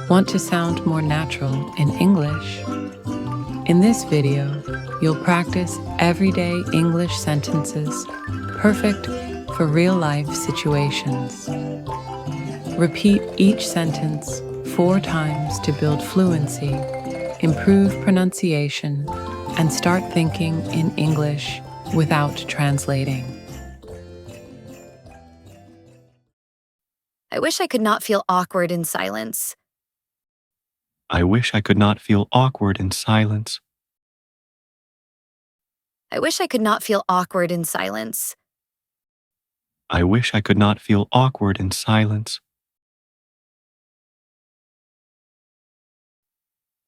Want to sound more natural in English? In this video, you'll practice everyday English sentences perfect for real-life situations. Repeat each sentence 4 times to build fluency, improve pronunciation, and start thinking in English without translating. I wish I could not feel awkward in silence. I wish I could not feel awkward in silence. I wish I could not feel awkward in silence. I wish I could not feel awkward in silence.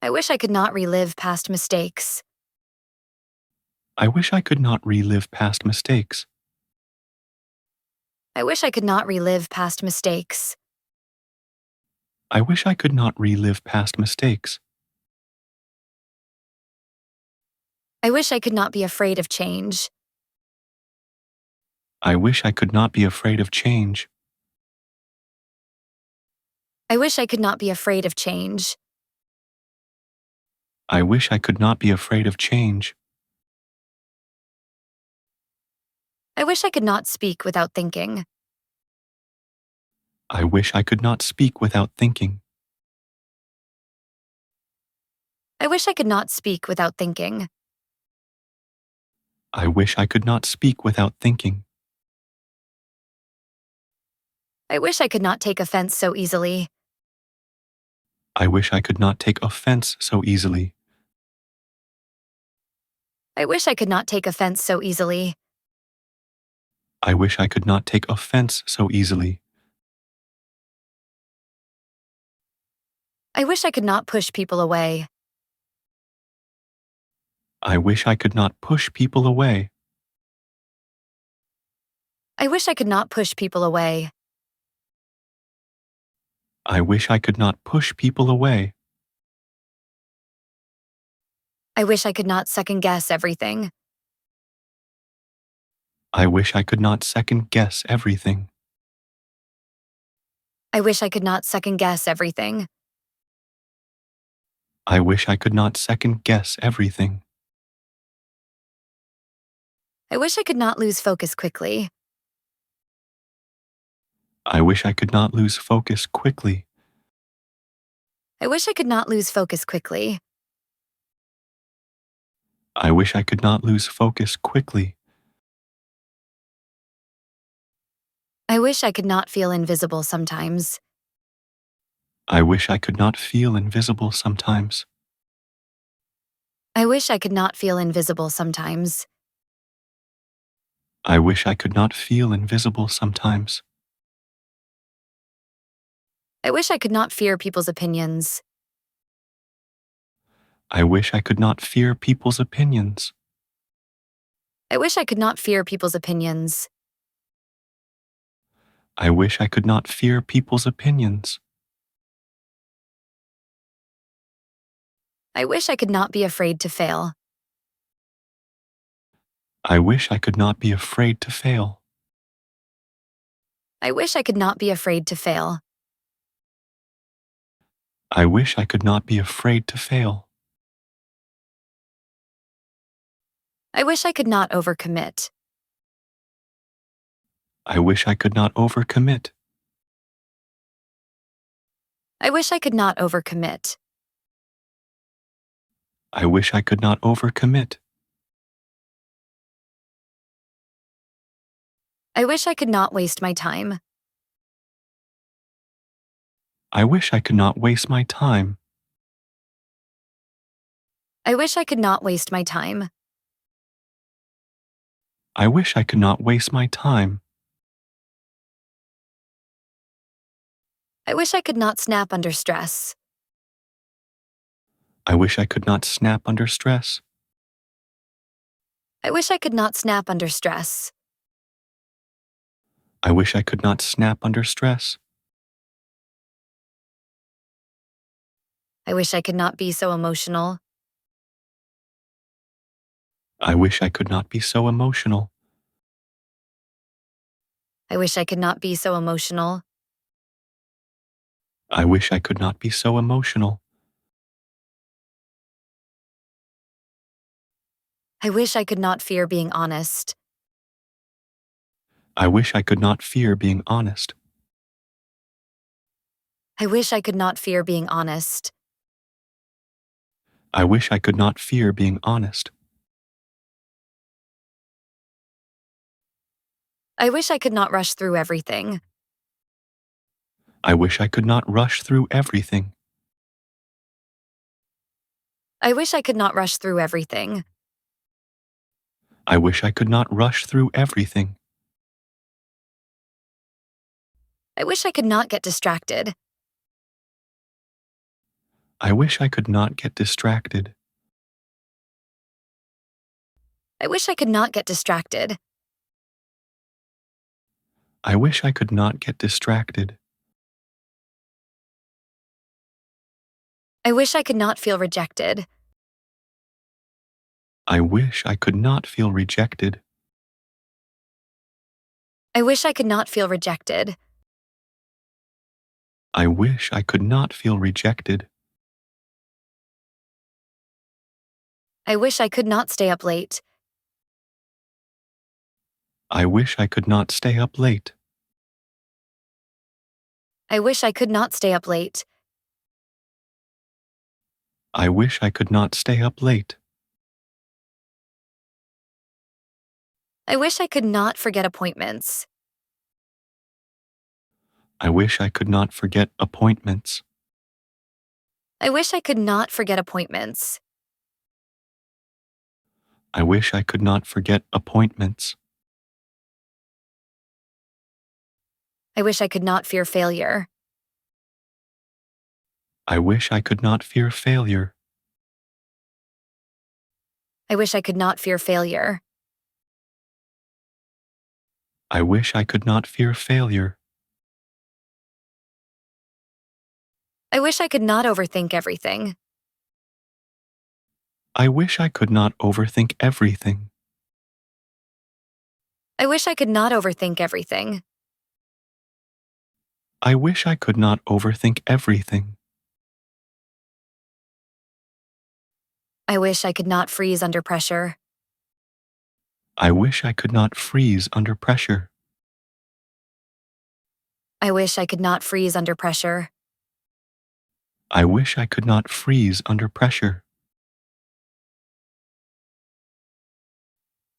I wish I could not relive past mistakes. I wish I could not relive past mistakes. I wish I could not relive past mistakes. I wish I could not relive past mistakes. I wish I could not be afraid of change. I wish I could not be afraid of change. I wish I could not be afraid of change. I wish I could not be afraid of change. I wish I could not speak without thinking. I wish I could not speak without thinking. I wish I could not speak without thinking. I wish I could not speak without thinking. I wish I could not take offense so easily. I wish I could not take offense so easily. I wish I could not take offense so easily. I wish I could not take offense so easily. I wish I could not push people away. I wish I could not push people away. I wish I could not push people away. I wish I could not push people away. I wish I could not second-guess everything. I wish I could not second-guess everything. I wish I could not second-guess everything. I wish I could not second-guess everything. I wish I could not lose focus quickly. I wish I could not lose focus quickly. I wish I could not lose focus quickly. I wish I could not lose focus quickly. I wish I could not feel invisible sometimes. I wish I could not feel invisible sometimes. I wish I could not feel invisible sometimes. I wish I could not feel invisible sometimes. I wish I could not fear people's opinions. I wish I could not fear people's opinions. I wish I could not fear people's opinions. I wish I could not fear people's opinions. I wish I could not be afraid to fail. I wish I could not be afraid to fail. I wish I could not be afraid to fail. I wish I could not be afraid to fail. I wish I could not overcommit. I wish I could not overcommit. I wish I could not overcommit. I wish I could not overcommit. I wish I could not waste my time. I wish I could not waste my time. I wish I could not waste my time. I wish I could not waste my time. I wish I could not snap under stress. I wish I could not snap under stress. I wish I could not snap under stress. I wish I could not snap under stress. I wish I could not be so emotional. I wish I could not be so emotional. I wish I could not be so emotional. I wish I could not be so emotional. I wish I could not fear being honest. I wish I could not fear being honest. I wish I could not fear being honest. I wish I could not fear being honest. I wish I could not rush through everything. I wish I could not rush through everything. I wish I could not rush through everything. I wish I could not rush through everything. I wish I could not get distracted. I wish I could not get distracted. I wish I could not get distracted. I wish I could not get distracted. I wish I could not feel rejected. I wish I could not feel rejected. I wish I could not feel rejected. I wish I could not feel rejected. I wish I could not stay up late. I wish I could not stay up late. I wish I could not stay up late. I wish I could not stay up late. I wish I could not forget appointments. I wish I could not forget appointments. I wish I could not forget appointments. I wish I could not forget appointments. I wish I could not fear failure. I wish I could not fear failure. I wish I could not fear failure. I wish I could not fear failure. I wish I could not overthink everything. I wish I could not overthink everything. I wish I could not overthink everything. I wish I could not overthink everything. I wish I could not freeze under pressure. I wish I could not freeze under pressure. I wish I could not freeze under pressure. I wish I could not freeze under pressure.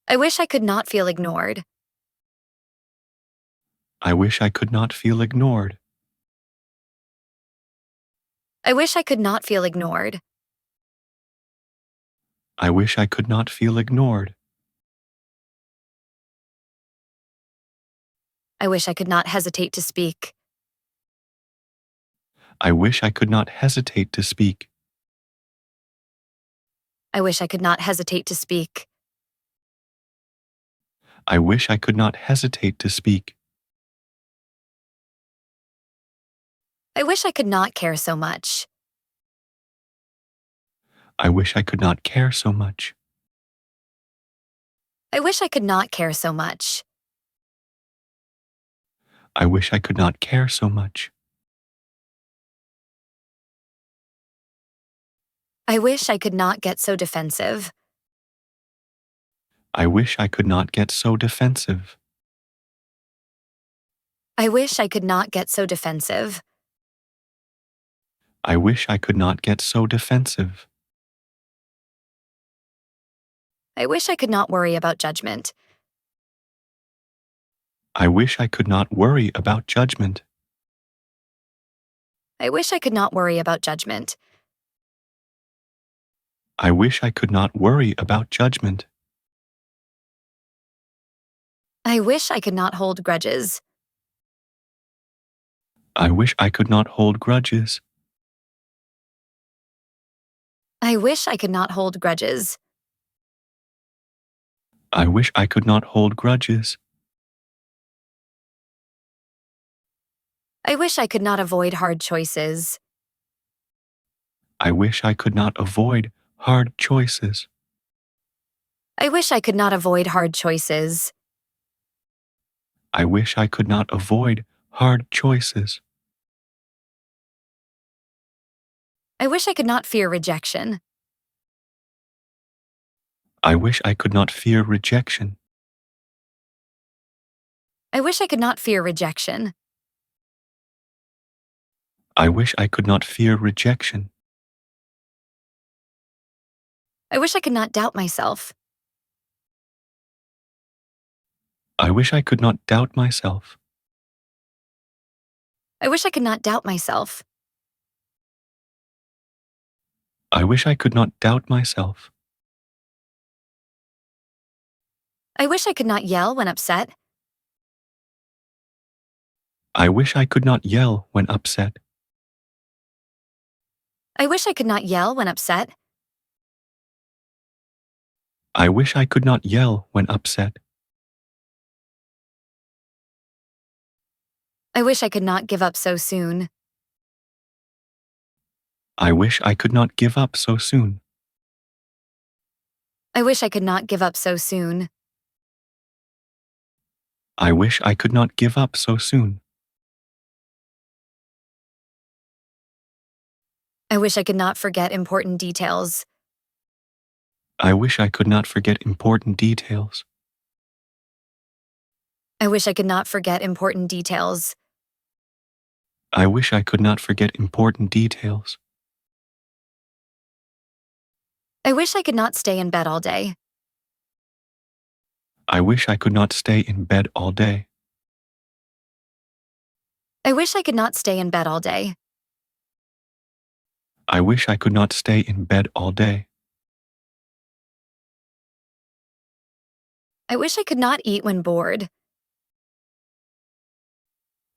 I wish I could not feel ignored. I wish I could not feel ignored. I wish I could not feel ignored. I wish I could not feel ignored. I wish I could not hesitate to speak. I wish I could not hesitate to speak. I wish I could not hesitate to speak. I wish I could not hesitate to speak. I wish I could not care so much. I wish I could not care so much. I wish I could not care so much. I wish I could not care so much. I wish I could not get so defensive. I wish I could not get so defensive. I wish I could not get so defensive. I wish I could not get so defensive. I wish I could not worry about judgment. I wish I could not worry about judgment. I wish I could not worry about judgment. I wish I could not worry about judgment. I wish I could not hold grudges. I wish I could not hold grudges. I wish I could not hold grudges. I wish I could not hold grudges. I wish I could not avoid hard choices. I wish I could not avoid hard choices. I wish I could not avoid hard choices. I wish I could not avoid hard choices. I wish I could not fear rejection. I wish I could not fear rejection. I wish I could not fear rejection. I wish I could not fear rejection. I wish I could not doubt myself. I wish I could not doubt myself. I wish I could not doubt myself. I wish I could not doubt myself. I wish I could not yell when upset. I wish I could not yell when upset. I wish I could not yell when upset. I wish I could not yell when upset. I wish I could not give up so soon. I wish I could not give up so soon. I wish I could not give up so soon. I wish I could not give up so soon. I wish I could not forget important details. I wish I could not forget important details. I wish I could not forget important details. I wish I could not forget important details. I wish I could not stay in bed all day. I wish I could not stay in bed all day. I wish I could not stay in bed all day. I wish I could not stay in bed all day. I wish I could not eat when bored.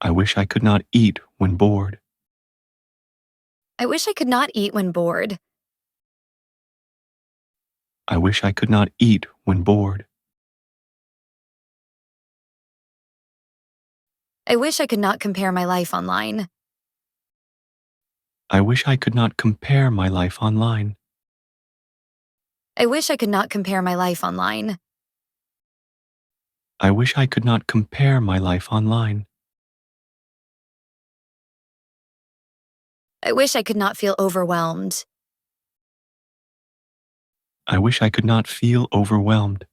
I wish I could not eat when bored. I wish I could not eat when bored. I wish I could not eat when bored. I wish I could not compare my life online. I wish I could not compare my life online. I wish I could not compare my life online. I wish I could not compare my life online. I wish I could not feel overwhelmed. I wish I could not feel overwhelmed.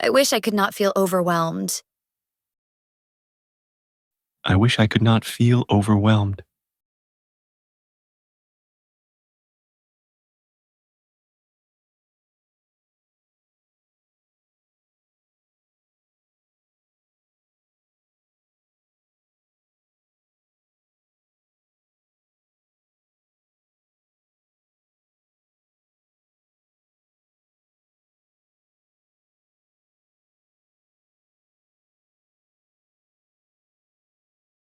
I wish I could not feel overwhelmed. I wish I could not feel overwhelmed.